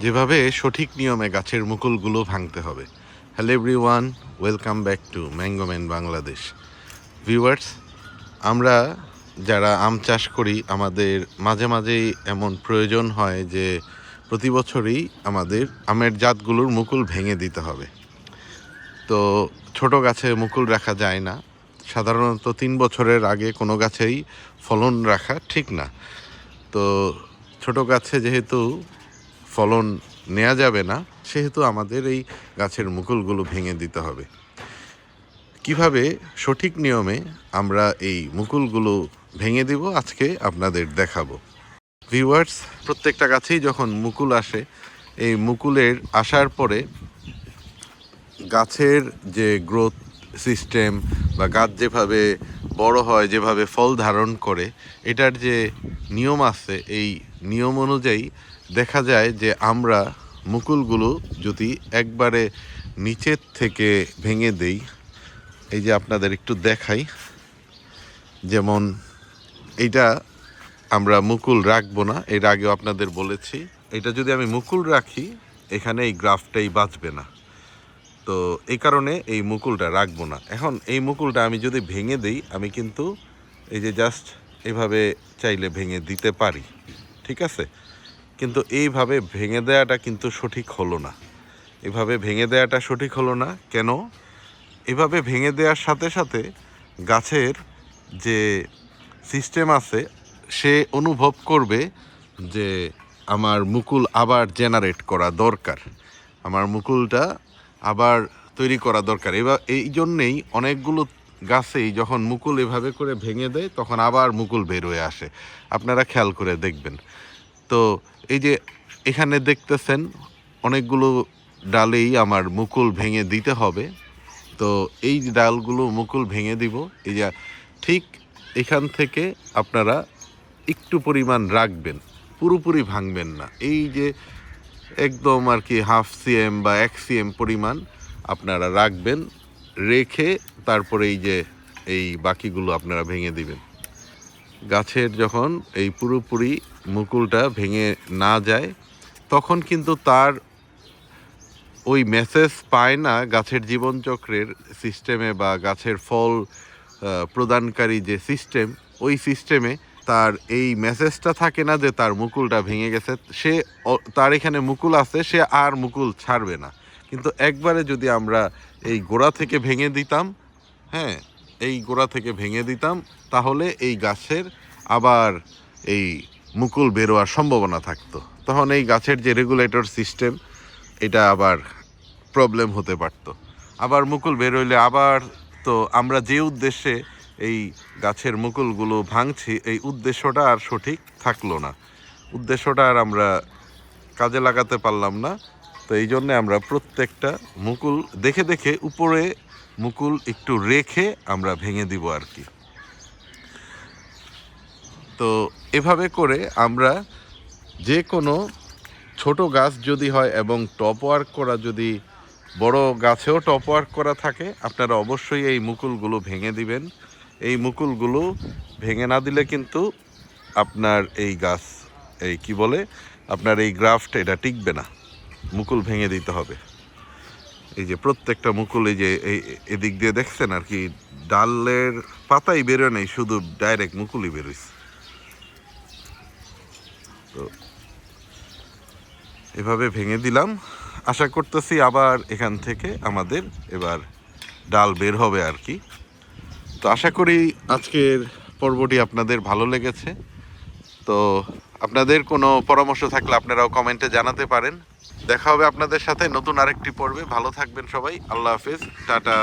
যেভাবে সঠিক নিয়মে গাছের মুকুলগুলো ভাঙতে হবে। Hello everyone, welcome back to Mangoman Bangladesh. Viewers, আমরা যারা আম চাষ করি আমাদের মাঝে মাঝেই এমন প্রয়োজন হয় যে প্রতি বছরই আমাদের আমের জাতগুলোর মুকুল ভেঙে দিতে হবে। তো ছোট গাছে মুকুল রাখা যায় না। সাধারণত 3 বছরের আগে কোনো গাছেই ফলন রাখা ঠিক না। তো ছোট গাছে যেহেতু ফলন নেওয়া যাবে না, সেহেতু আমাদের এই গাছের মুকুলগুলো ভেঙে দিতে হবে। কিভাবে সঠিক নিয়মে আমরা এই মুকুলগুলো ভেঙে দিব আজকে আপনাদের দেখাবো। ভিউয়ার্স, প্রত্যেকটা গাছেই যখন মুকুল আসে, এই মুকুলের আসার পরে গাছের যে গ্রোথ সিস্টেম বা গাছ যেভাবে বড় হয়, যেভাবে ফল ধারণ করে, এটার যে নিয়ম আছে, এই নিয়ম অনুযায়ী দেখা যায় যে আমরা মুকুলগুলো যদি একবারে নিচের থেকে ভেঙে দেই, এই যে আপনাদের একটু দেখাই, যেমন এইটা আমরা মুকুল রাখবো না, এর আগেও আপনাদের বলেছি। এটা যদি আমি মুকুল রাখি, এখানে এই গ্রাফটাই বাঁচবে না। তো এই কারণে এই মুকুলটা রাখবো না। এখন এই মুকুলটা আমি যদি ভেঙে দিই, আমি কিন্তু এই যে জাস্ট এইভাবে চাইলে ভেঙে দিতে পারি, ঠিক আছে? কিন্তু এইভাবে ভেঙে দেওয়াটা কিন্তু সঠিক হলো না। এভাবে ভেঙে দেওয়াটা সঠিক হলো না কেন? এভাবে ভেঙে দেওয়ার সাথে সাথে গাছের যে সিস্টেম আছে সে অনুভব করবে যে আমার মুকুল আবার জেনারেট করা দরকার, আমার মুকুলটা আবার তৈরি করা দরকার। এবার এই জন্যেই অনেকগুলো গাছেই যখন মুকুল এভাবে করে ভেঙে দেয় তখন আবার মুকুল বের হয়ে আসে। আপনারা খেয়াল করে দেখবেন। তো এই যে এখানে দেখতেছেন অনেকগুলো ডালেই আমার মুকুল ভেঙে দিতে হবে। তো এই ডালগুলো মুকুল ভেঙে দিব। এই যে ঠিক এখান থেকে আপনারা একটু পরিমাণ রাখবেন, পুরোপুরি ভাঙবেন না। এই যে একদম আর কি 1/2 cm বা 1 cm পরিমাণ আপনারা রাখবেন, রেখে তারপরে এই যে এই বাকিগুলো আপনারা ভেঙে দিবেন। গাছের যখন এই পুরোপুরি মুকুলটা ভেঙে না যায়, তখন কিন্তু তার ওই মেসেজ পায় না গাছের জীবনচক্রের সিস্টেমে বা গাছের ফল প্রদানকারী যে সিস্টেম, ওই সিস্টেমে তার এই মেসেজটা থাকে না যে তার মুকুলটা ভেঙে গেছে। সে তার এখানে মুকুল আছে, সে আর মুকুল ছাড়বে না। কিন্তু একবারে যদি আমরা এই গোড়া থেকে ভেঙে দিতাম, হ্যাঁ, এই গোড়া থেকে ভেঙে দিতাম, তাহলে এই গাছের আবার এই মুকুল বেরোয়ার সম্ভাবনা থাকতো। তখন এই গাছের যে রেগুলেটর সিস্টেম, এটা আবার প্রবলেম হতে পারতো। আবার মুকুল বেরোইলে আবার, তো আমরা যে উদ্দেশ্যে এই গাছের মুকুলগুলো ভাঙছি, এই উদ্দেশ্যটা আর সঠিক থাকলো না, উদ্দেশ্যটা আর আমরা কাজে লাগাতে পারলাম না। তো এই জন্যে আমরা প্রত্যেকটা মুকুল দেখে দেখে উপরে মুকুল একটু রেখে আমরা ভেঙে দিব আর কি। তো এভাবে করে আমরা যে কোনো ছোট গাছ যদি হয় এবং টপ ওয়ার্ক করা, যদি বড় গাছেও টপ ওয়ার্ক করা থাকে, আপনারা অবশ্যই এই মুকুলগুলো ভেঙে দিবেন। এই মুকুলগুলো ভেঙে না দিলে কিন্তু আপনার এই গাছ, এই কি বলে, আপনার এই গ্রাফট এটা টিকবে না। মুকুল ভেঙে দিতে হবে। এই যে প্রত্যেকটা মুকুল, এই যে এদিক দিয়ে দেখছেন আর কি, ডালের পাতাই বেরোয় নেই, শুধু ডাইরেক্ট মুকুলই বেরোইছে। তো এভাবে ভেঙে দিলাম। আশা করতেছি আবার এখান থেকে আমাদের এবার ডাল বের হবে আর কি। তো আশা করি আজকের পর্বটি আপনাদের ভালো লেগেছে। তো আপনাদের কোনো পরামর্শ থাকলে আপনারাও কমেন্টে জানাতে পারেন। দেখা হবে আপনাদের সাথে নতুন আরেকটি পর্বে। ভালো থাকবেন সবাই। আল্লাহ হাফেজ, টাটা।